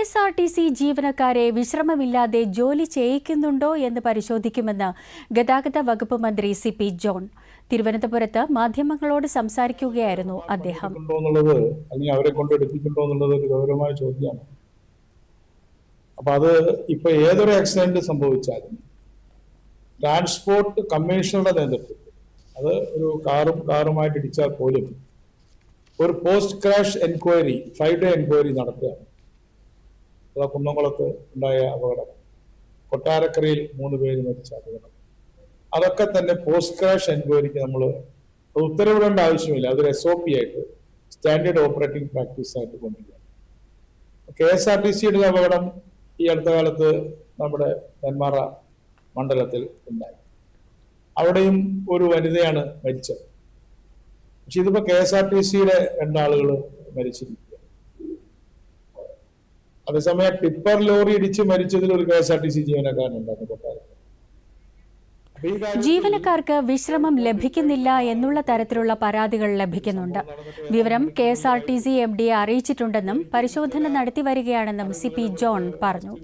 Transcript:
KSRTC ജീവനക്കാരെ വിശ്രമമില്ലാതെ ജോലി ചെയ്യിക്കുന്നുണ്ടോ എന്ന് പരിശോധിക്കുമെന്ന് ഗതാഗത വകുപ്പ് മന്ത്രി CP ജോൺ. തിരുവനന്തപുരത്ത് മാധ്യമങ്ങളോട് സംസാരിക്കുകയായിരുന്നു അദ്ദേഹം. അവരെ കൊണ്ട് എടുപ്പിക്കുന്നുണ്ടോ എന്നുള്ളത് ഒരു ഗൗരവമായ ചോദ്യമാണ്. അപ്പൊ അത് ഇപ്പൊ ഏതൊരു ആക്സിഡന്റ് സംഭവിച്ചാലും ട്രാൻസ്പോർട്ട് കമ്മീഷണറുടെ നേതൃത്വത്തിൽ അത് ഒരു കാറുമായിട്ട് ഇടിച്ചാൽ പോലും ഒരു post crash enquiry 5-day enquiry നടത്തുകയാണ്. കുന്നംകുളത്ത് ഉണ്ടായ അപകടം, കൊട്ടാരക്കരയിൽ 3 പേര് മരിച്ച അപകടം, അതൊക്കെ തന്നെ പോസ്റ്റ് ക്രാഷ് എൻക്വയറിക്ക് നമ്മൾ ഉത്തരവിടേണ്ട ആവശ്യമില്ല. അതൊരു SOP ആയിട്ട് സ്റ്റാൻഡേർഡ് ഓപ്പറേറ്റിംഗ് പ്രാക്ടീസ് ആയിട്ട് കൊണ്ടുവരിക. KSRTCയുടെ അപകടം ഈ അടുത്ത കാലത്ത് നമ്മുടെ നെന്മാറ മണ്ഡലത്തിൽ ഉണ്ടായി. അവിടെയും ഒരു വനിതയാണ് മരിച്ചത്. പക്ഷെ ഇതിപ്പോ KSRTCയുടെ 2 ആളുകൾ മരിച്ചിരിക്കുക. അതേസമയം ടിപ്പർ ലോറി ഇടിച്ച് മരിച്ചതിൽ ഒരു KSRTC ജീവനക്കാരനുണ്ടായിരുന്നു കൊട്ടാരത്തിൽ. ജീവനക്കാർക്ക് വിശ്രമം ലഭിക്കുന്നില്ല എന്നുള്ള തരത്തിലുള്ള പരാതികൾ ലഭിക്കുന്നുണ്ട്. വിവരം KSRTC MDയെ അറിയിച്ചിട്ടുണ്ടെന്നും പരിശോധന നടത്തി വരികയാണെന്നും CP ജോൺ പറഞ്ഞു.